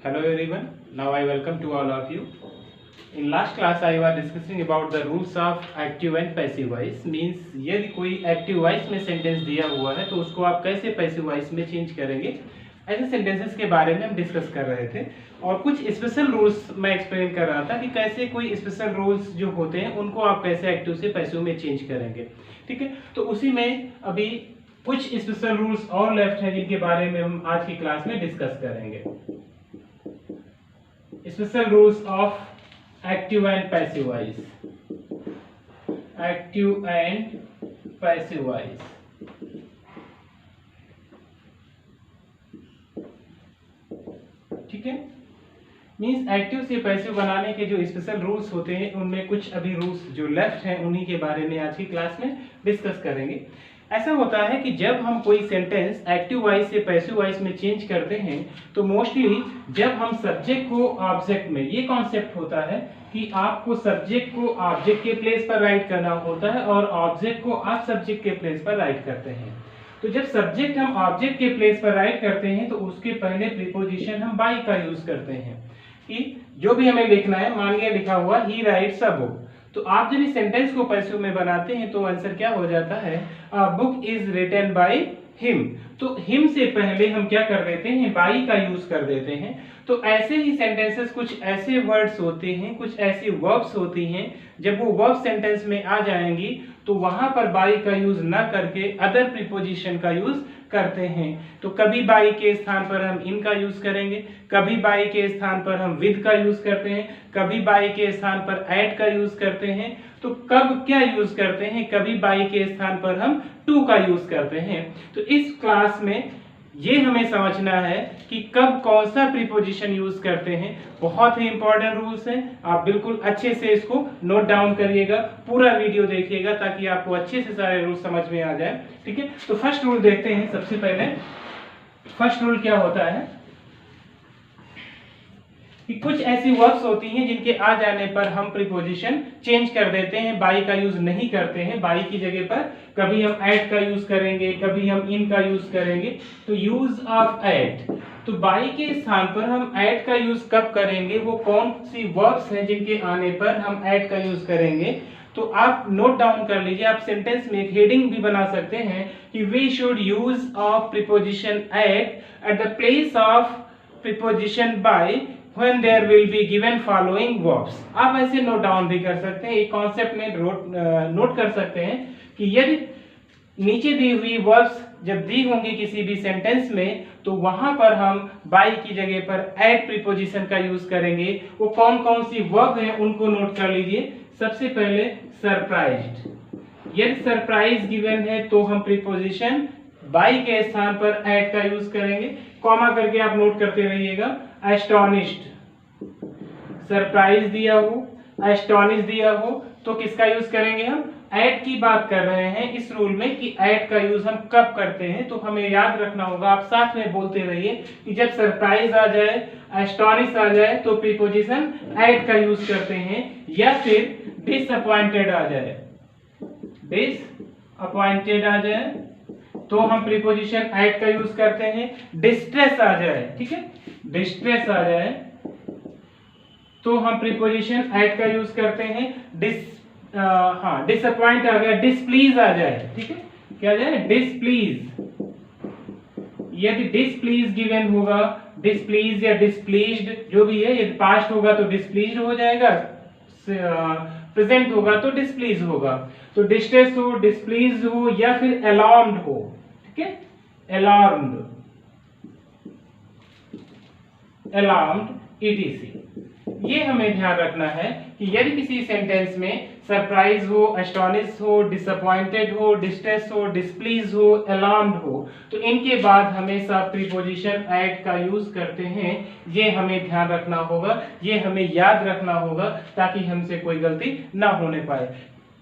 Hello everyone. Now I welcome to all of you. In last class I was discussing about the rules of active and passive voice. Means यदि कोई active voice में sentence दिया हुआ है तो उसको आप कैसे पैसिव वॉइस में चेंज करेंगे, ऐसे सेंटेंसेस के बारे में हम डिस्कस कर रहे थे और कुछ स्पेशल रूल्स मैं एक्सप्लेन कर रहा था कि कैसे कोई स्पेशल रूल्स जो होते हैं उनको आप कैसे एक्टिव से पैसिव में चेंज करेंगे। ठीक है, तो उसी में अभी कुछ स्पेशल रूल्स और लेफ्ट हैं जिनके बारे में हम आज की क्लास में डिस्कस करेंगे। Special rules of active and passive voice. Active and passive voice. ठीक है, मींस एक्टिव से पैसिव बनाने के जो स्पेशल रूल्स होते हैं उनमें कुछ अभी रूल्स जो लेफ्ट हैं उन्हीं के बारे में आज की क्लास में डिस्कस करेंगे। ऐसा होता है कि जब हम कोई सेंटेंस एक्टिव वॉइस से पैसिव वॉइस में चेंज करते हैं तो मोस्टली जब हम सब्जेक्ट को ऑब्जेक्ट में, ये कॉन्सेप्ट होता है कि आपको सब्जेक्ट को ऑब्जेक्ट के प्लेस पर राइट करना होता है और ऑब्जेक्ट को आप सब्जेक्ट के प्लेस पर राइट करते हैं। तो जब सब्जेक्ट हम ऑब्जेक्ट के प्लेस पर राइट करते हैं तो उसके पहले प्रीपोजिशन हम बाय का यूज करते हैं कि जो भी हमें लिखना है, मान लिया लिखा हुआ ही राइट्स अ बुक, तो आप जब इस सेंटेंस को पैसिव में बनाते हैं तो आंसर क्या हो जाता है, a book is written by him. तो हिम से पहले हम क्या कर देते हैं, बाई का यूज कर देते हैं। तो ऐसे ही सेंटेंसेस, कुछ ऐसे वर्ड्स होते हैं, कुछ ऐसी वर्ब्स होती हैं, जब वो वर्ब सेंटेंस में आ जाएंगी तो वहां पर बाई का यूज ना करके अदर प्रीपोजिशन का यूज करते हैं। तो कभी बाई के स्थान पर हम इन का यूज करेंगे, कभी बाई के स्थान पर हम विद का यूज करते हैं, कभी बाई के स्थान पर एट का यूज करते हैं। तो कब क्या यूज करते हैं, कभी बाई के स्थान पर हम टू का यूज करते हैं। तो इस क्लास में ये हमें समझना है कि कब कौन सा प्रीपोजिशन यूज करते हैं। बहुत ही इंपॉर्टेंट रूल्स हैं, आप बिल्कुल अच्छे से इसको नोट डाउन करिएगा, पूरा वीडियो देखिएगा ताकि आपको अच्छे से सारे रूल समझ में आ जाए। ठीक है, तो फर्स्ट रूल देखते हैं। सबसे पहले फर्स्ट रूल क्या होता है कि कुछ ऐसी वर्ब्स होती हैं जिनके आ जाने पर हम प्रीपोजिशन चेंज कर देते हैं, बाई का यूज नहीं करते हैं। बाई की जगह पर कभी हम एट का यूज करेंगे, कभी हम इन का यूज करेंगे। तो यूज ऑफ एट, तो बाई के स्थान पर हम एट का यूज कब करेंगे, वो कौन सी वर्ब्स हैं जिनके आने पर हम एट का यूज करेंगे। तो आप नोट डाउन कर लीजिए, आप सेंटेंस में एक हेडिंग भी बना सकते हैं कि we should use of preposition at the place of preposition by when there will be given following verbs। आप ऐसे नोट डाउन भी कर सकते हैं, एक कॉन्सेप्ट में नोट कर सकते हैं कि यदि नीचे दी हुई वर्ब्स जब दी होंगी किसी भी सेंटेंस में तो वहां पर हम बाय की जगह पर एट प्रीपोजिशन का यूज करेंगे। वो कौन कौन सी वर्ब हैं उनको नोट कर लीजिए। सबसे पहले सरप्राइज्ड, यदि सरप्राइज गिवन है तो हम प्रीपोजिशन बाय के स्थान पर एट का यूज करेंगे। कॉमा करके आप नोट करते रहिएगा। एस्टोनिश्ड, सरप्राइज दिया हो, एस्टोनिश दिया हो तो किसका यूज करेंगे, हम एट की बात कर रहे हैं इस रूल में कि एट का यूज हम कब करते हैं। तो हमें याद रखना होगा, आप साथ में बोलते रहिए कि जब सरप्राइज आ जाए, एस्टोनिश आ जाए तो प्रीपोजिशन एट का यूज करते हैं, या फिर डिसअपॉइंटेड आ जाए, डिसअपॉइंटेड आ जाए तो हम प्रीपोजिशन एट का यूज करते हैं। डिस्ट्रेस आ जाए, ठीक है, डिस्ट्रेस आ जाए तो हम प्रीपोजिशन एट का यूज करते हैं। डिसअपॉइंट आ गया, डिसप्लीज आ जाए, ठीक है, क्या आ जाए, डिसप्लीज। यदि डिसप्लीज गिवन होगा, डिसप्लीज या डिसप्लीज्ड जो भी है, यदि पास्ट होगा तो डिसप्लीज्ड हो जाएगा, प्रेजेंट होगा तो डिसप्लीज होगा। तो डिस्ट्रेस हो, डिसप्लीज हो या फिर अलार्म्ड हो, ठीक है, अलार्म्ड, etc। ये हमें ध्यान रखना है कि यदि किसी सेंटेंस में सरप्राइज हो, एस्टोनिश हो, डिसअपॉइंटेड हो, डिस्ट्रेस हो, डिसप्लीज हो, अलार्म्ड हो तो इनके बाद हमेशा प्रीपोजिशन एट का यूज करते हैं। ये हमें ध्यान रखना होगा, ये हमें याद रखना होगा ताकि हमसे कोई गलती ना होने पाए।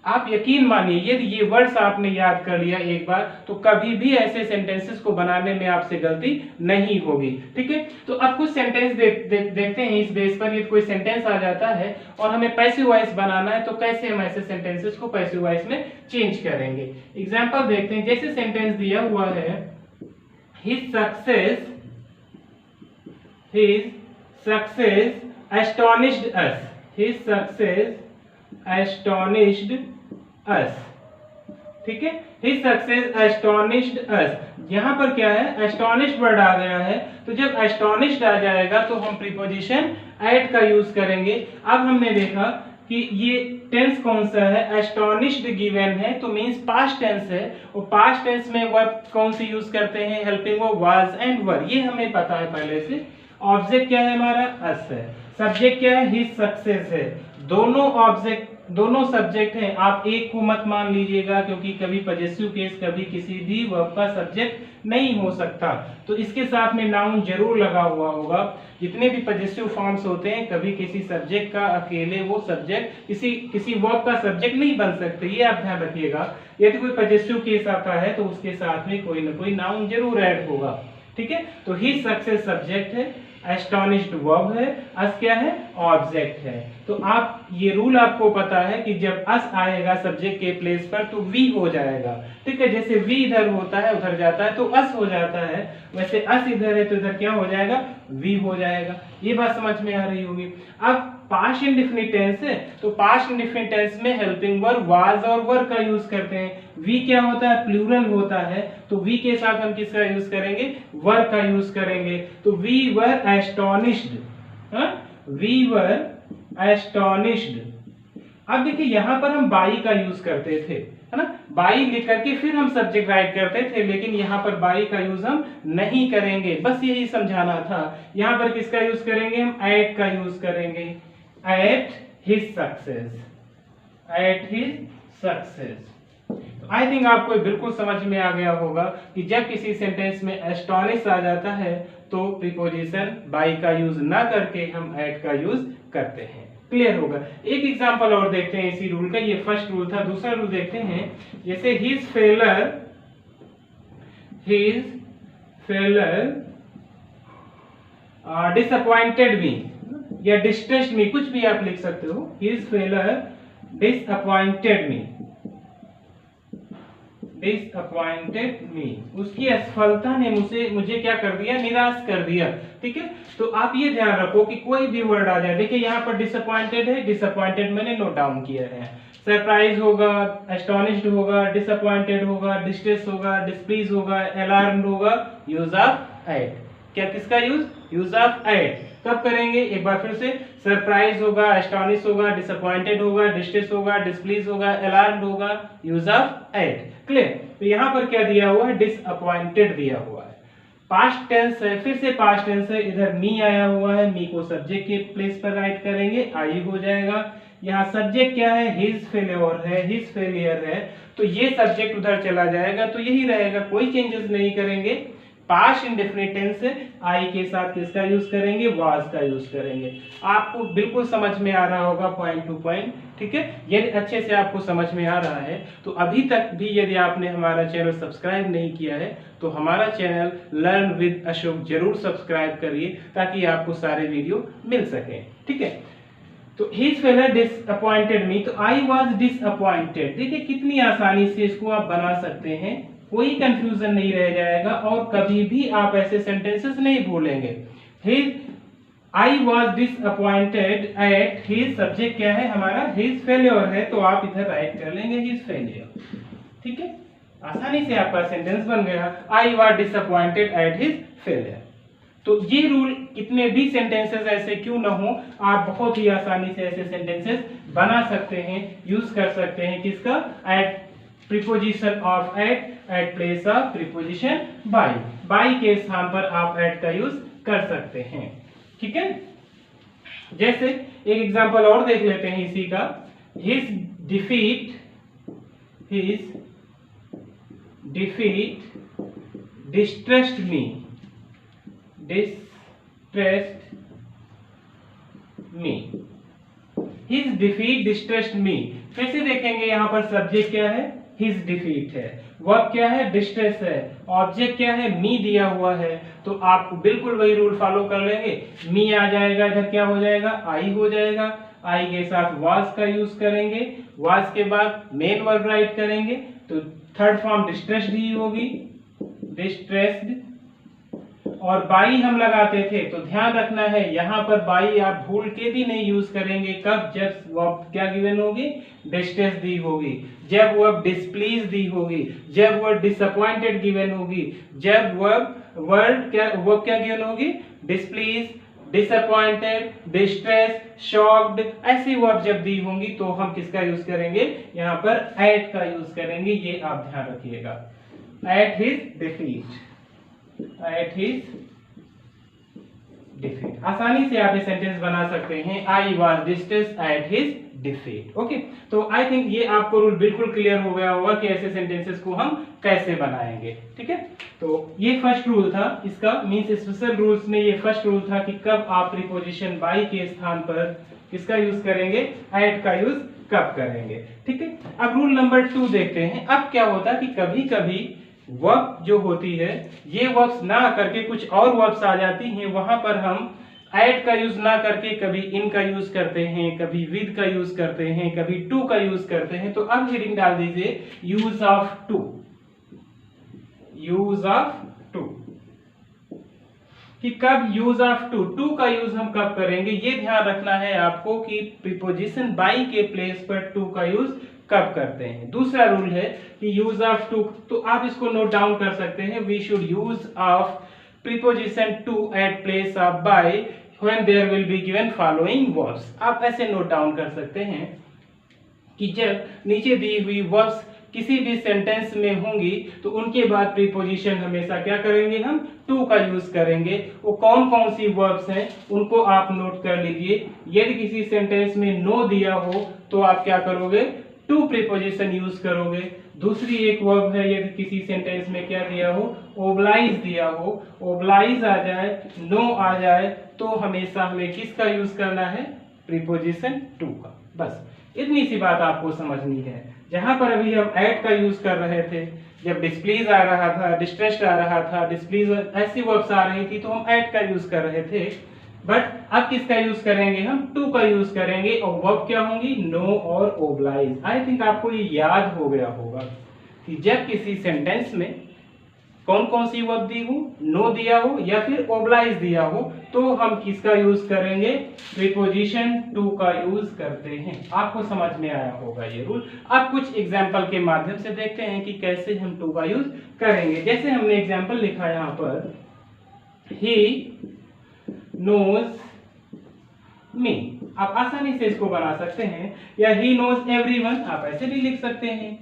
आप यकीन मानिए यदि ये वर्ड्स आपने याद कर लिया एक बार तो कभी भी ऐसे सेंटेंसेस को बनाने में आपसे गलती नहीं होगी। ठीक है, तो अब कुछ सेंटेंस देखते हैं इस बेस पर। यदि कोई सेंटेंस आ जाता है और हमें पैसिव वॉइस बनाना है तो कैसे हम ऐसे सेंटेंसेस को पैसिव वॉइस में चेंज करेंगे। एग्जांपल देखते हैं, जैसे सेंटेंस दिया हुआ है, his success astonished us. His success astonished us. ठीक है, His success astonished us. यहाँ पर क्या है, astonished वर्ड आ गया है, तो जब astonished आ जाएगा तो हम प्रीपोजिशन at का यूज करेंगे। अब हमने देखा कि ये टेंस कौन सा है, astonished गिवन है तो मींस पास्ट टेंस है, और पास्ट टेंस में वर्ब कौन सी यूज करते हैं, हेल्पिंग वर्ब वाज एंड वर, ये हमें पता है पहले से। ऑब्जेक्ट क्या है हमारा, अस है। सब्जेक्ट क्या है, हिज सक्सेस है। दोनों सब्जेक्ट हैं, आप एक को मत मान लीजिएगा क्योंकि कभी पजेसिव केस कभी किसी भी वर्ब का सब्जेक्ट नहीं हो सकता, तो इसके साथ में नाउन जरूर लगा हुआ होगा। जितने भी पजेसिव फॉर्म्स होते हैं कभी किसी सब्जेक्ट का अकेले वो सब्जेक्ट किसी वर्ब का सब्जेक्ट नहीं बन सकते, ये आप ध्यान रखिएगा। यदि कोई पजेसिव केस आता है तो उसके साथ में कोई ना कोई नाउन जरूर ऐड होगा। ठीक है, तो ही सक्सेस सब्जेक्ट है, एस्टोनिश्ड वर्ब है, अस क्या है, ऑब्जेक्ट है। तो आप ये रूल आपको पता है कि जब अस आएगा सब्जेक्ट के प्लेस पर तो वी हो जाएगा। ठीक है, जैसे वी इधर होता है उधर जाता है तो अस हो जाता है, वैसे अस इधर है तो इधर क्या हो जाएगा, वी हो जाएगा। ये बात समझ में आ रही होगी। अब पास्ट इंडेफिनिट टेंस है तो पास्ट इंडेफिनिट टेंस में हेल्पिंग वर्ब वाज और वर का यूज करते हैं। वी क्या होता है, प्लूरल होता है, तो वी के साथ हम किसका यूज करेंगे, वर का यूज करेंगे। तो we were astonished, we were astonished. अब देखिए यहां पर हम बाई का यूज करते थे, है ना, बाई लिख करके फिर हम सब्जेक्ट राइट करते थे, लेकिन यहाँ पर बाई का यूज हम नहीं करेंगे, बस यही समझाना था। यहाँ पर किसका यूज करेंगे, हम एट का यूज करेंगे, at his success, at his success. I think आपको बिल्कुल समझ में आ गया होगा कि जब किसी सेंटेंस में एस्टोनिश आ जाता है तो प्रीपोजिशन बाई का यूज ना करके हम एट का यूज करते हैं। क्लियर होगा। एक एग्जांपल और देखते हैं इसी रूल का, ये फर्स्ट रूल था। दूसरा रूल देखते हैं, जैसे हिज फेलर डिसअपॉइंटेड मी या डिस्ट्रेस्ड मी, कुछ भी आप लिख सकते हो। हिज फेलर डिसअपॉइंटेड मी, डिसअपॉइंटेड मी, उसकी असफलता ने मुझे क्या कर दिया, निराश कर दिया। ठीक है, तो आप ये ध्यान रखो कि कोई भी वर्ड आ जाए, देखिए यहाँ पर डिसअपॉइंटेड है, डिसअपॉइंटेड मैंने नोट डाउन किया है। सरप्राइज होगा, एस्टोनिश्ड होगा, डिसअपॉइंटेड होगा, डिस्ट्रेस होगा, डिस्प्लीज होगा, अलार्म्ड होगा, यूज ऑफ एट। क्या किसका यूज, यूज ऑफ एट। कब करेंगे, एक बार फिर से, सरप्राइज होगा, एस्टोनिश होगा, डिसअपॉइंटेड होगा, डिस्ट्रेस होगा, डिस्प्लीज होगा, अलार्म्ड होगा, यूज ऑफ एट। क्लियर। तो यहाँ पर क्या दिया हुआ है, डिसअपॉइंटेड दिया हुआ है। पास्ट टेंस है, फिर से पास्ट टेंस है, इधर मी आया हुआ है, मी को सब्जेक्ट के प्लेस पर राइट करेंगे, आई हो जाएगा। यहाँ सब्जेक्ट क्या है, हिज फेलियर है, हिज फेलियर है, तो ये सब्जेक्ट उधर चला जाएगा, तो यही रहेगा, कोई चेंजेस नहीं करेंगे। पास्ट इंडेफिनिट टेंस है, आई के साथ किसका यूज करेंगे, वाज का यूज करेंगे। आपको बिल्कुल समझ में आ रहा होगा पॉइंट टू पॉइंट। ठीक है, यदि अच्छे से आपको समझ में आ रहा है तो अभी तक भी यदि आपने हमारा चैनल सब्सक्राइब नहीं किया है तो हमारा चैनल लर्न विद अशोक जरूर सब्सक्राइब करिए ताकि आपको सारे वीडियो मिल सके। ठीक है, तो हिज फेलर डिसअपॉइंटेड मी, तो आई वाज डिसअपॉइंटेड। देखिए कितनी आसानी से इसको आप बना सकते हैं, कोई कंफ्यूजन नहीं रह जाएगा और कभी भी आप ऐसे सेंटेंसेस नहीं भूलेंगे। His I was disappointed at his, subject क्या है हमारा, हिज फेलियर है, तो आप इधर राइट कर लेंगे हिज फेलियर। ठीक है, आसानी से आपका सेंटेंस बन गया, I was disappointed at his failure. तो ये रूल कितने भी सेंटेंसेस ऐसे क्यों ना हो, आप बहुत ही आसानी से ऐसे सेंटेंसेस बना सकते हैं, यूज कर सकते हैं। किसका, at preposition of at place of preposition by, by के स्थान पर आप एट का यूज कर सकते हैं। ठीक है, जैसे एक एग्जांपल और देख लेते हैं इसी का, हिज डिफीट डिस्ट्रेस्ड मी, हिज डिफीट डिस्ट्रेस्ड मी। फिर से देखेंगे यहाँ पर सब्जेक्ट क्या है, हिज डिफीट है, वर्ब क्या है, डिस्ट्रेस है, ऑब्जेक्ट क्या है, मी दिया हुआ है, तो आप बिल्कुल वही रूल फॉलो कर लेंगे। मी आ जाएगा, इधर क्या हो जाएगा, आई हो जाएगा, आई के साथ वाज का यूज करेंगे, वाज के बाद मेन वर्ब राइट करेंगे, तो थर्ड फॉर्म डिस्ट्रेस्ड ही होगी, डिस्ट्रेस्ड, और बाई हम लगाते थे, तो ध्यान रखना है यहाँ पर बाई आप भूल के भी नहीं यूज करेंगे। कब? जब वर्ब क्या गिवन होगी? डिस्ट्रेस दी होगी, जब वर्ब डिस्प्लीज दी होगी, जब वर्ब डिसअपॉइंटेड गिवन होगी, जब वर्ब क्या गिवन होगी? डिस्प्लीज, डिसअपॉइंटेड, डिस्ट्रेस, शॉक्ड, ऐसी वर्ब जब दी होंगी तो हम किसका यूज करेंगे? यहाँ पर एट का यूज करेंगे। ये आप ध्यान रखिएगा। At his defeat, at his defeat. आसानी से आप ये सेंटेंस बना सकते हैं, I was distressed at his defeat. Okay, तो आई थिंक ये आपको रूल बिल्कुल क्लियर हो गया होगा कि ऐसे सेंटेंसेस को हम कैसे बनाएंगे। ठीक है, तो ये फर्स्ट रूल था इसका, मींस स्पेशल रूल्स में ये फर्स्ट रूल था कि कब आप प्रीपोजिशन बाई के स्थान पर किसका यूज करेंगे? एट का यूज कब करेंगे। ठीक है, अब रूल नंबर 2 देखते हैं। अब क्या होता है कि कभी कभी वर्ब जो होती है, ये वर्ब्स ना करके कुछ और वर्ब्स आ जाती हैं, वहां पर हम एट का यूज ना करके कभी इन का यूज करते हैं, कभी विद का यूज करते हैं, कभी टू का यूज करते हैं। तो अब हेडिंग डाल दीजिए use of to, use of to, कि कब यूज ऑफ टू, टू का यूज हम कब करेंगे। ये ध्यान रखना है आपको कि प्रीपोजिशन बाई के प्लेस पर टू का यूज कब करते हैं। दूसरा रूल है कि यूज ऑफ टू, तो आप इसको नोट डाउन कर सकते हैं, we should use of preposition to at place of by when there will be given following verbs। आप ऐसे नोट डाउन कर सकते हैं कि जब नीचे दी हुई verbs किसी भी सेंटेंस में होंगी तो उनके बाद प्रीपोजिशन हमेशा क्या करेंगे? हम टू का यूज करेंगे। वो कौन कौन सी वर्ब्स हैं उनको आप नोट कर लीजिए। यदि किसी सेंटेंस में नो दिया हो तो आप क्या करोगे? टू प्रीपोजिशन यूज करोगे। दूसरी एक वर्ब है, यदि किसी सेंटेंस में क्या दिया हो? ओब्लाइज दिया हो, ओब्लाइज आ जाए, नो आ जाए, तो हमेशा हमें किसका यूज करना है? प्रीपोजिशन टू का। बस इतनी सी बात आपको समझनी है। जहां पर अभी हम एट का यूज कर रहे थे, जब डिस्प्लीज आ रहा था, डिस्ट्रेस्ड आ रहा था, डिस्प्लीज ऐसी वर्ब्स आ रही थी तो हम एट का यूज कर रहे थे, बट अब किसका यूज करेंगे? हम टू का यूज करेंगे। और वर्ब क्या होंगी? नो और ओब्लाइज। आई थिंक आपको ये याद हो गया होगा कि जब किसी सेंटेंस में कौन कौन सी वर्ब दी हो, नो दिया हो या फिर ओब्लाइज दिया हो, तो हम किसका यूज करेंगे? प्रीपोजिशन टू का यूज करते हैं। आपको समझ में आया होगा ये रूल। अब कुछ एग्जाम्पल के माध्यम से देखते हैं कि कैसे हम टू का यूज करेंगे। जैसे हमने एग्जाम्पल लिखा यहाँ पर, ही knows me, आप आसानी से इसको बना सकते हैं, या he knows everyone आप ऐसे भी लिख सकते हैं,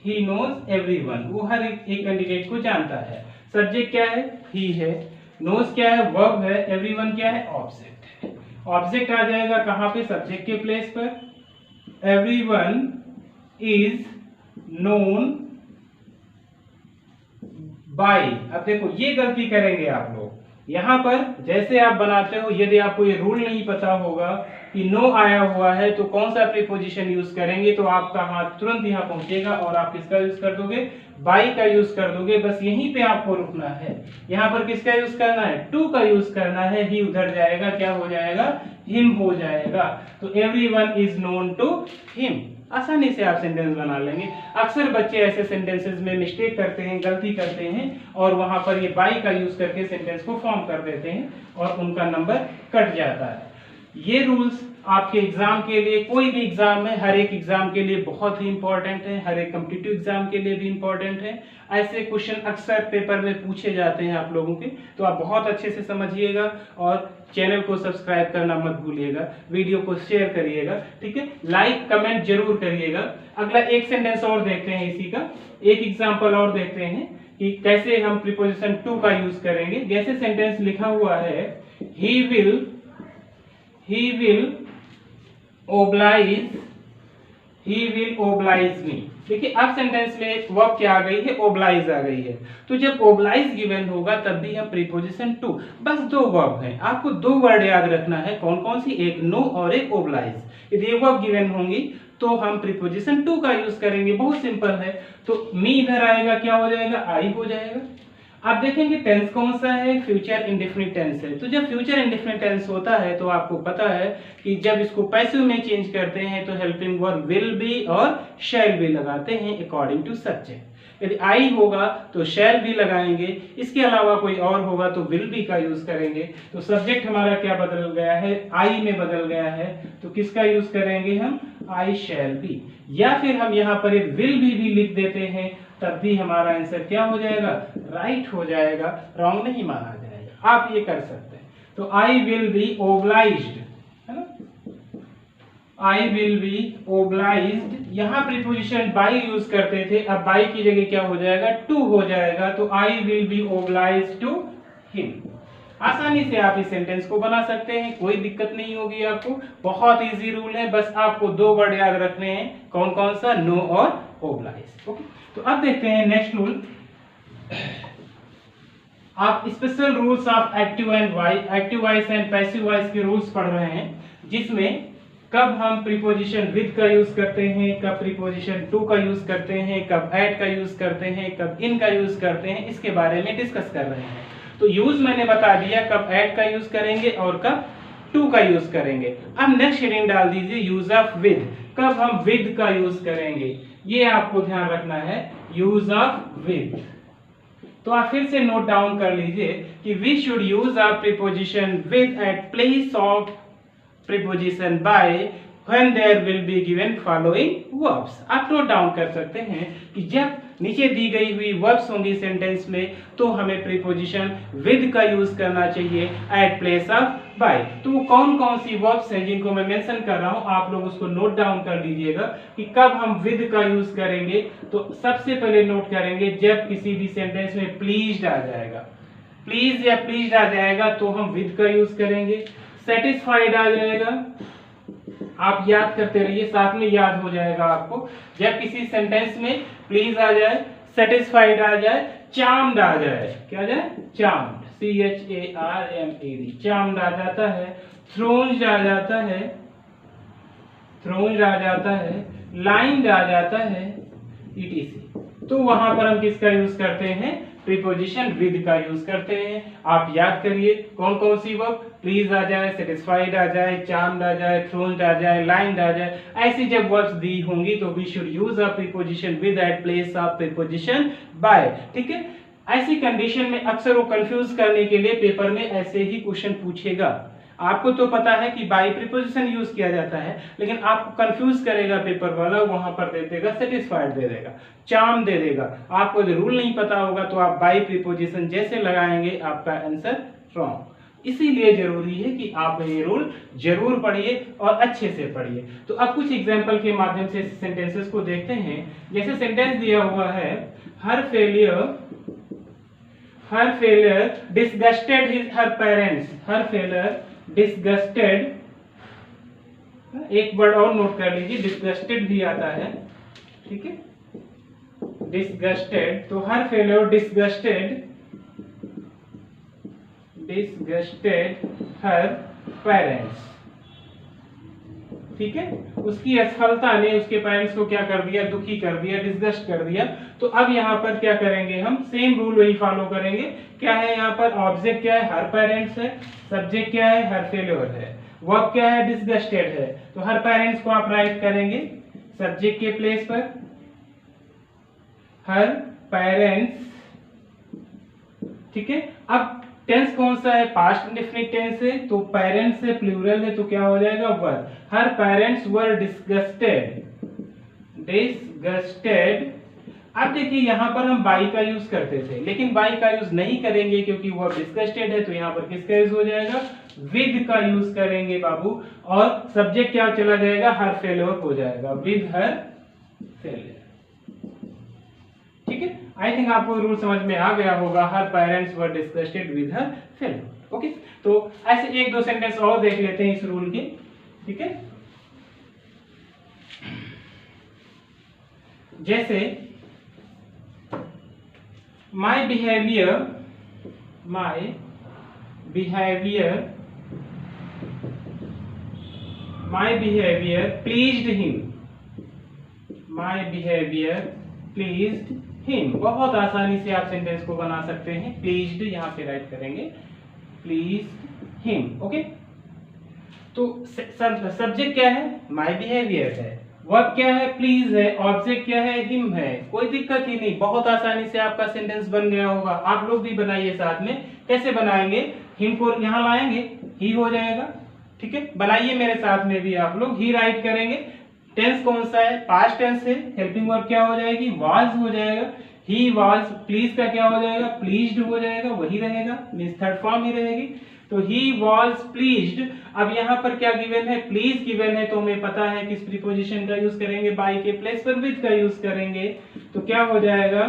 he knows everyone, वो हर एक कैंडिडेट को जानता है। सब्जेक्ट क्या है? he है, knows क्या है? वर्ब है, everyone क्या है? ऑब्जेक्ट है। ऑब्जेक्ट आ जाएगा कहाँ पे? सब्जेक्ट के प्लेस पर। everyone is known by, अब देखो ये गलती करेंगे आप लोग यहाँ पर, जैसे आप बनाते हो, यदि आपको ये रूल नहीं पता होगा कि नो आया हुआ है तो कौन सा प्रीपोजिशन यूज करेंगे, तो आपका हाथ तुरंत यहाँ पहुंचेगा और आप किसका यूज कर दोगे? बाई का यूज कर दोगे। बस यहीं पे आपको रुकना है। यहाँ पर किसका यूज करना है? टू का यूज करना है। ही उधर जाएगा, क्या हो जाएगा? हिम हो जाएगा। तो everyone is known to him. आसानी से आप सेंटेंस बना लेंगे। अक्सर बच्चे ऐसे सेंटेंसेस में मिस्टेक करते हैं, गलती करते हैं और वहां पर ये बाई का यूज करके सेंटेंस को फॉर्म कर देते हैं और उनका नंबर कट जाता है। ये रूल्स आपके एग्जाम के लिए, कोई भी एग्जाम है, हर एक एग्जाम के लिए बहुत ही इंपॉर्टेंट है, हर एक कॉम्पिटिटिव एग्जाम के लिए भी इंपॉर्टेंट है। ऐसे क्वेश्चन अक्सर पेपर में पूछे जाते हैं आप लोगों के, तो आप बहुत अच्छे से समझिएगा और चैनल को सब्सक्राइब करना मत भूलिएगा, वीडियो को शेयर करिएगा, ठीक है, लाइक कमेंट जरूर करिएगा। अगला एक सेंटेंस और देखते हैं, इसी का एक एग्जाम्पल और देखते हैं कि कैसे हम प्रीपोजिशन टू का यूज करेंगे। जैसे सेंटेंस लिखा हुआ है, he will oblige me। देखिए अब सेंटेंस में वर्ब क्या आ गई है? ओब्लाइज आ गई है। तो जब ओब्लाइज गिवन होगा तब भी हम प्रीपोजिशन टू, बस दो वर्ब हैं, आपको दो वर्ड याद रखना है। कौन कौन सी? एक नो और एक ओब्लाइज। यदि ये वर्ब गिवन होंगी तो हम प्रीपोजिशन टू का यूज करेंगे। बहुत सिंपल है। तो मी इधर आएगा, क्या हो जाएगा? आई हो जाएगा। आप देखेंगे टेंस कौन सा है? फ्यूचर इंडेफिनिट टेंस है। तो जब फ्यूचर इंडेफिनिट टेंस होता है तो आपको पता है कि जब इसको पैसिव में चेंज करते हैं तो हेल्पिंग वर्ब विल बी और शैल बी लगाते हैं अकॉर्डिंग टू सब्जेक्ट। यदि आई होगा तो शैल भी लगाएंगे, इसके अलावा कोई और होगा तो विल बी का यूज करेंगे। तो सब्जेक्ट हमारा क्या बदल गया है, आई में बदल गया है, तो किसका यूज करेंगे हम, आई शैल बी। या फिर हम यहाँ पर एक विल भी लिख देते हैं, तब भी हमारा आंसर क्या हो जाएगा, राइट हो जाएगा, रॉन्ग नहीं माना जाएगा। आप ये कर सकते हैं। तो आई विल बी ओब्लाइज्ड, है ना, आई विल बी ओब्लाइज्ड। यहाँ प्रीपोजिशन बाई यूज करते थे, अब बाई की जगह क्या हो जाएगा, टू हो जाएगा। तो I will be obliged to him. आसानी से आप इस सेंटेंस को बना सकते हैं, कोई दिक्कत नहीं होगी आपको। बहुत इजी रूल है, बस आपको दो वर्ड याद रखने हैं, कौन कौन सा, नो और ओब्लाइज। ओके, तो अब देखते हैं नेक्स्ट रूल। आप special rules of active voice and passive voice के रूल्स पढ़ रहे हैं, जिसमें कब हम प्रीपोजिशन विद का यूज करते हैं, कब प्रीपोजिशन टू का यूज करते हैं, कब एट का यूज करते हैं, कब इन का यूज करते हैं, इसके बारे में डिस्कस कर रहे हैं। तो यूज मैंने बता दिया, कब एट का यूज करेंगे और कब टू का यूज करेंगे। अब नेक्स्ट हेडिंग डाल दीजिए यूज ऑफ विद, कब हम विद का यूज करेंगे, ये आपको ध्यान रखना है, यूज ऑफ विद। तो आप फिर से नोट डाउन कर लीजिए कि we should use our preposition with at place of preposition by when there will be given following verbs। आप नोट डाउन कर सकते हैं कि जब नीचे दी गई हुई verbs होंगी सेंटेंस में, तो हमें प्रीपोजिशन with का यूज करना चाहिए at place of by। तो वो कौन कौन सी verbs हैं जिनको मैं मेंशन कर रहा हूं, आप लोग उसको नोट डाउन कर लीजिएगा कि कब हम with का यूज करेंगे। तो सबसे पहले नोट करेंगे जब किसी भी सेंटेंस में प्लीज्ड आ जाएगा, प्लीज या प्लीज्ड आ जाएगा तो हम with का यूज करेंगे। सेटिस्फाइड आ जाएगा, आप याद करते रहिए, साथ में याद हो जाएगा आपको। जब किसी सेंटेंस में प्लीज आ जाए, सेटिस्फाइड आ जाए, चार्म्ड आ जाए, क्या आ जाए, चार्म्ड, CHARMED, चार्म्ड आ जाता है, थ्रोन्ड आ जाता है, थ्रोन्ड आ जाता है, लाइन्ड आ जाता है, ETC। तो वहां पर हम किसका यूज करते हैं, प्रीपोजिशन विद का यूज करते हैं। आप याद करिए कौन कौन सी वर्ब, प्लीज आ जाए, सेटिस्फाइड आ जाए, चार्म्ड आ जाए, थ्रोन्ड आ जाए, लाइन्ड आ जाए, ऐसी जब वर्ब्स दी होंगी तो we should use a preposition with at place of preposition by. ठीक है, ऐसी कंडीशन में अक्सर वो कंफ्यूज करने के लिए पेपर में ऐसे ही क्वेश्चन पूछेगा। आपको तो पता है कि बाय प्रीपोजिशन यूज किया जाता है, लेकिन आपको कंफ्यूज करेगा पेपर वाला, वहां पर दे देगा सेटिस्फाइड दे देगा, चार्म दे देगा। आपको यदि रूल नहीं पता होगा तो आप बाय प्रीपोजिशन जैसे लगाएंगे आपका आंसर रॉन्ग। इसीलिए जरूरी है कि आप ये रूल जरूर पढ़िए और अच्छे से पढ़िए। तो अब कुछ एग्जांपल के माध्यम से सेंटेंसेस को देखते हैं। जैसे सेंटेंस दिया हुआ है, हर फेलियर डिसगस्टेड हर पेरेंट्स, हर फेलियर डिसगस्टेड, एक वर्ड और नोट कर लीजिए, डिसगस्टेड भी आता है, ठीक है, डिसगस्टेड। तो हर फेलियर डिसगस्टेड हर पेरेंट्स, ठीक है, उसकी असफलता ने उसके पेरेंट्स को क्या कर दिया, दुखी कर दिया, डिसगस्ट कर दिया। तो अब यहाँ पर क्या करेंगे, हम सेम रूल वही फॉलो करेंगे। क्या है यहाँ पर, ऑब्जेक्ट क्या है, हर पेरेंट्स है, सब्जेक्ट क्या है, हर फेलियर है, वर्ब क्या है, डिसगस्टेड है। तो हर पेरेंट्स को आप राइट करेंगे सब्जेक्ट के प्लेस पर, हर पेरेंट्स, ठीक है। अब टेंस कौन सा है, पास्ट इंडेफिनिट टेंस है, तो पेरेंट्स से प्लूरल है तो क्या हो जाएगा, वर। हर पेरेंट्स वर डिसगस्टेड। अब देखिए यहाँ पर हम बाई का यूज करते थे, लेकिन बाई का यूज नहीं करेंगे क्योंकि वो डिसगस्टेड है। तो यहाँ पर किसका यूज हो जाएगा, विद का यूज करेंगे बाबू, और सब्जेक्ट क्या चला जाएगा, हर फेलियर हो जाएगा, विद हर फेलियर। ठीक है, आई थिंक आपको रूल समझ में आ गया होगा, her parents were disgusted with her failure. Okay, तो ऐसे एक दो सेंटेंस और देख लेते हैं इस रूल के, ठीक है। जैसे माई बिहेवियर प्लीज्ड हिम। बहुत आसानी से आप सेंटेंस को बना सकते हैं। प्लीज्ड यहाँ पे राइट करेंगे, प्लीज्ड हिम। ओके, तो सब्जेक्ट क्या है, माई बिहेवियर है, वर्ब क्या है, प्लीज है, ऑब्जेक्ट क्या है, हिम है। कोई दिक्कत ही नहीं, बहुत आसानी से आपका सेंटेंस बन गया होगा। आप लोग भी बनाइए साथ में। कैसे बनाएंगे, हिम को यहाँ लाएंगे, ही हो जाएगा, ठीक है। बनाइए मेरे साथ में भी आप लोग। ही राइट करेंगे, टेंस कौन सा है, पास्ट टेंस है, हेल्पिंग वर्ब क्या हो जाएगी, वाज हो जाएगा। ही वाज, प्लीज का क्या हो जाएगा, प्लीज्ड हो जाएगा, वही रहेगा, मींस थर्ड फॉर्म ही रहेगी। तो ही वाज प्लीज्ड। अब यहाँ पर क्या गिवन है, प्लीज गिवन है, तो हमें पता है किस प्रीपोजिशन का यूज करेंगे, बाय के प्लेस पर विद का यूज करेंगे। तो क्या हो जाएगा,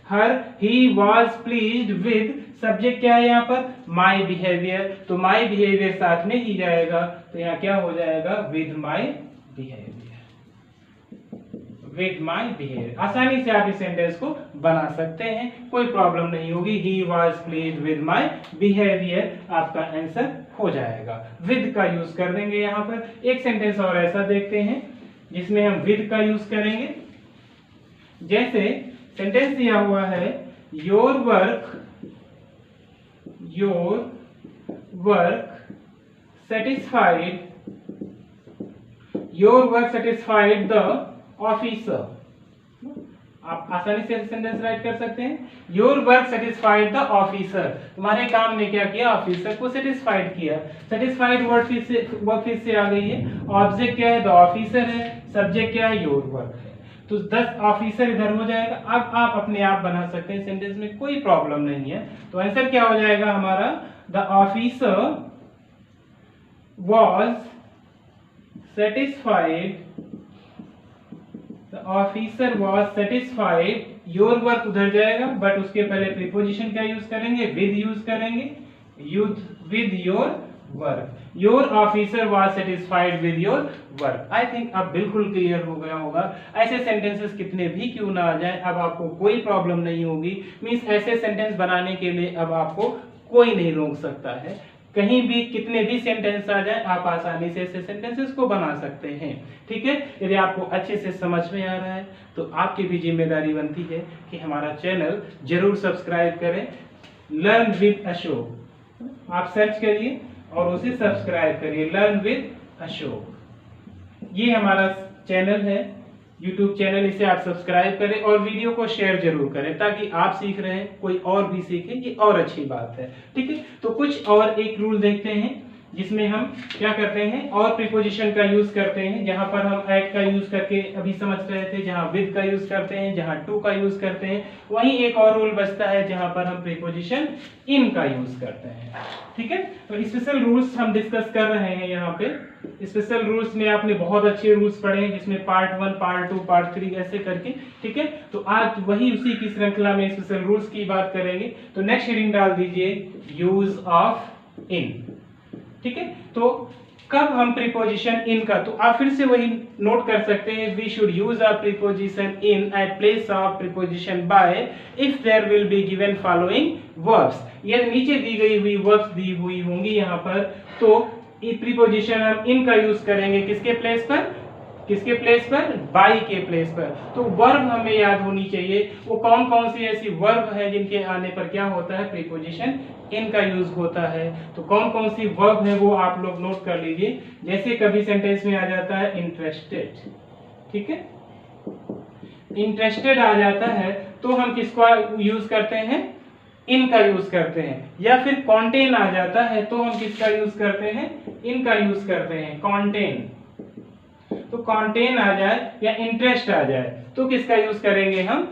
her he was pleased with, subject क्या है यहाँ पर, माय बिहेवियर, तो माय बिहेवियर साथ में ही जाएगा। तो यहाँ क्या हो जाएगा, with my behaviour, with my behaviour. आसानी से आप इस सेंटेंस को बना सकते हैं, कोई प्रॉब्लम नहीं होगी। ही was pleased with my behaviour, आपका आंसर हो जाएगा। विद का यूज कर देंगे यहाँ पर। एक सेंटेंस और ऐसा देखते हैं जिसमें हम विद का यूज करेंगे। जैसे सेंटेंस दिया हुआ है, your work satisfied, your work satisfied the officer. आप आसानी से सेंटेंस राइट कर सकते हैं, your work satisfied the officer, तुम्हारे काम ने क्या किया, ऑफिसर को सेटिस्फाइड किया। सेटिस्फाइड वर्ड फिर से आ गई है। ऑब्जेक्ट क्या है, द ऑफिसर है, सब्जेक्ट क्या है, योर वर्क है, तो 10 ऑफिसर इधर हो जाएगा। अब आप अपने आप बना सकते हैं सेंटेंस में, कोई प्रॉब्लम नहीं है। तो आंसर क्या हो जाएगा हमारा, the officer was satisfied, officer was satisfied, your work उधर जाएगा, बट उसके पहले प्रीपोजिशन क्या यूज करेंगे, विद यूज करेंगे, with your work. Your officer was satisfied with your work. I think अब बिल्कुल क्लियर हो गया होगा। ऐसे सेंटेंसेस कितने भी क्यों ना आ जाए, अब आपको कोई प्रॉब्लम नहीं होगी। मींस ऐसे सेंटेंस बनाने के लिए अब आपको कोई नहीं रोक सकता है। कहीं भी कितने भी सेंटेंस आ जाए, आप आसानी से ऐसे सेंटेंसेस को बना सकते हैं, ठीक है। यदि आपको अच्छे से समझ में आ रहा है तो आपकी भी जिम्मेदारी बनती है कि हमारा चैनल जरूर सब्सक्राइब करें। लर्न विद अशोक आप सर्च करिए और उसे सब्सक्राइब करिए, लर्न विद अशोक। ये हमारा चैनल है, YouTube चैनल, इसे आप सब्सक्राइब करें और वीडियो को शेयर जरूर करें ताकि आप सीख रहे हैं, कोई और भी सीखे, ये और अच्छी बात है, ठीक है। तो कुछ और एक रूल देखते हैं जिसमें हम क्या करते हैं, और प्रीपोजिशन का यूज करते हैं। जहां पर हम एट का यूज करके अभी समझ रहे थे, जहां विद का यूज करते हैं, जहां टू का यूज करते हैं, वहीं एक और रूल बचता है जहां पर हम प्रीपोजिशन इन का यूज करते हैं, ठीक है। तो स्पेशल रूल्स हम डिस्कस कर रहे हैं यहाँ पे। स्पेशल रूल्स में आपने बहुत अच्छे रूल्स पढ़े हैं, जिसमें पार्ट 1, पार्ट 2, पार्ट 3 ऐसे करके, ठीक है। तो आज वही उसी की श्रृंखला में स्पेशल रूल्स की बात करेंगे। तो नेक्स्ट हेडिंग डाल दीजिए, यूज ऑफ इन, ठीक है। तो कब हम प्रीपोजिशन इन का, तो आप फिर से वही नोट कर सकते हैं, we should use a preposition in at place of preposition by if there will be given following verbs. ये नीचे दी गई हुई वर्ब्स दी हुई होंगी यहाँ पर, तो ये प्रीपोजिशन हम इन का यूज करेंगे किसके प्लेस पर, किसके प्लेस पर, बाई के प्लेस पर। तो वर्ब हमें याद होनी चाहिए, वो कौन कौन सी ऐसी वर्ब है जिनके आने पर क्या होता है, प्रीपोजिशन इन का यूज होता है। तो कौन कौन सी वर्ब है वो आप लोग नोट कर लीजिए। जैसे कभी सेंटेंस में आ जाता है इंटरेस्टेड, ठीक है, इंटरेस्टेड आ जाता है तो हम किसको यूज करते हैं, इन का यूज करते हैं। या फिर कॉन्टेन आ जाता है तो हम किसका यूज करते हैं, इन का यूज करते हैं, कॉन्टेन। तो कॉन्टेन आ जाए या इंटरेस्ट आ जाए तो किसका यूज करेंगे, हम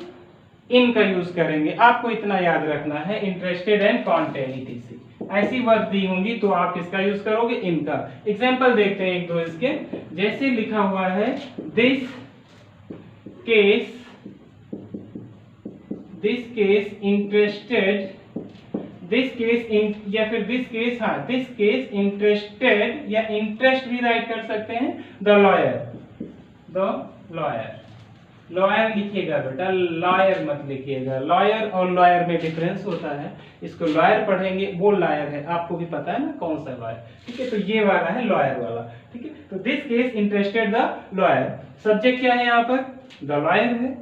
इन का यूज करेंगे। आपको इतना याद रखना है, इंटरेस्टेड एंड कॉन्टेन etc। ऐसी वर्ब दी होंगी तो आप किसका यूज करोगे, इनका। एग्जांपल देखते हैं एक दो इसके। जैसे लिखा हुआ है, this case interested, this case in, या फिर दिस केस, हाँ दिस केस इंटरेस्टेड, या इंटरेस्ट भी राइट कर सकते हैं, द लॉयर। लॉयर लिखिएगा बेटा, लॉयर मत लिखिएगा। लॉयर और लॉयर में डिफरेंस होता है, इसको लॉयर पढ़ेंगे, वो लॉयर है, आपको भी पता है ना कौन सा लॉयर, ठीक है। तो ये वाला है लॉयर वाला, ठीक है। तो this case interested the lawyer, subject क्या है यहाँ पर, द लॉयर है,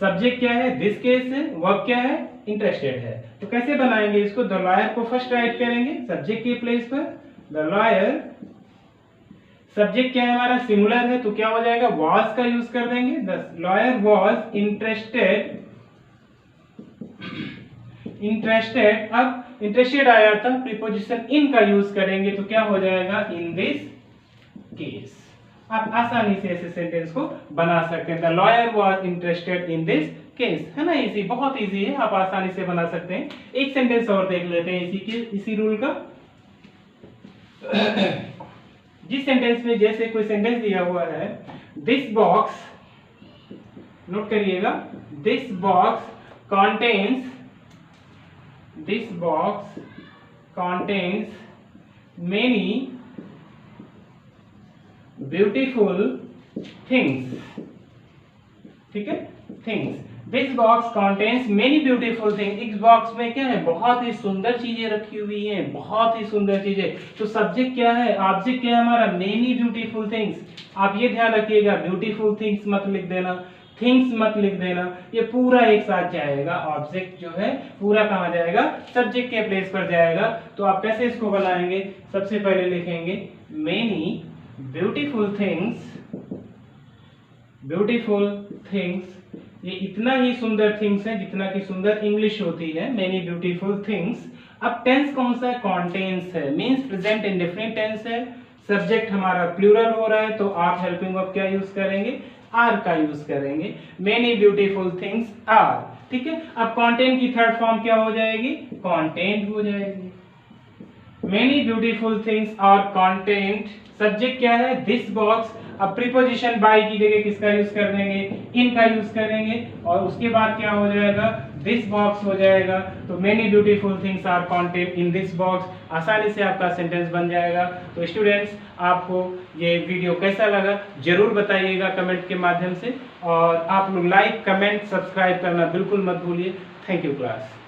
सब्जेक्ट क्या है, दिस केस है, वर्ब क्या है, इंटरेस्टेड है। तो कैसे बनाएंगे इसको, द लॉयर को फर्स्ट राइट करेंगे सब्जेक्ट के प्लेस पर, द लॉयर सब्जेक्ट क्या है हमारा, सिंगुलर है, तो क्या हो जाएगा, वाज का यूज कर देंगे। The lawyer was interested, interested, अब इंटरेस्टेड आया था, प्रीपोजिशन इन का यूज करेंगे तो क्या हो जाएगा, इन दिस केस। आप आसानी से ऐसे सेंटेंस को बना सकते हैं। The lawyer was interested in this case, है ना, इजी, बहुत इजी है, आप आसानी से बना सकते हैं। एक सेंटेंस और देख लेते हैं इसी रूल का। जिस सेंटेंस में जैसे कोई सेंटेंस दिया हुआ है, दिस बॉक्स, नोट करिएगा, this box contains, this box contains many beautiful things, ठीक है, things, this box contains many beautiful things, इस बॉक्स में क्या है, बहुत ही सुंदर चीजें रखी हुई हैं, बहुत ही सुंदर चीजें। तो सब्जेक्ट क्या है, ऑब्जेक्ट क्या है हमारा, many beautiful things। आप ये ध्यान रखिएगा, beautiful things मत लिख देना, थिंग्स मत लिख देना, ये पूरा एक साथ जाएगा, ऑब्जेक्ट जो है पूरा कहाँ जाएगा, सब्जेक्ट के प्लेस पर जाएगा। तो आप कैसे इसको बनाएंगे, सबसे पहले लिखेंगे many beautiful things, beautiful things, ये इतना ही सुंदर थिंग्स है जितना कि सुंदर इंग्लिश होती है, मेनी ब्यूटीफुल थिंग्स। अब टेंस कौन सा है, कॉन्टेन्स है, मींस प्रेजेंट इंडेफिनिट टेंस है, सब्जेक्ट हमारा प्लूरल हो रहा है, तो आप हेल्पिंग वर्ब क्या यूज करेंगे, आर का यूज करेंगे, मेनी ब्यूटीफुल थिंग्स आर, ठीक है। अब कंटेंट की थर्ड फॉर्म क्या हो जाएगी, कंटेंट हो जाएगी। Many beautiful things are content, subject क्या है, दिस बॉक्स। अब प्रीपोजिशन बाय की जगह किसका यूज कर देंगे, इन का यूज करेंगे, और उसके बाद क्या हो जाएगा, दिस बॉक्स हो जाएगा। तो many beautiful things are content in this box, आसानी से आपका सेंटेंस बन जाएगा। तो स्टूडेंट्स, आपको ये वीडियो कैसा लगा जरूर बताइएगा कमेंट के माध्यम से, और आप लोग लाइक, कमेंट, सब्सक्राइब करना बिल्कुल मत भूलिए। Thank you class.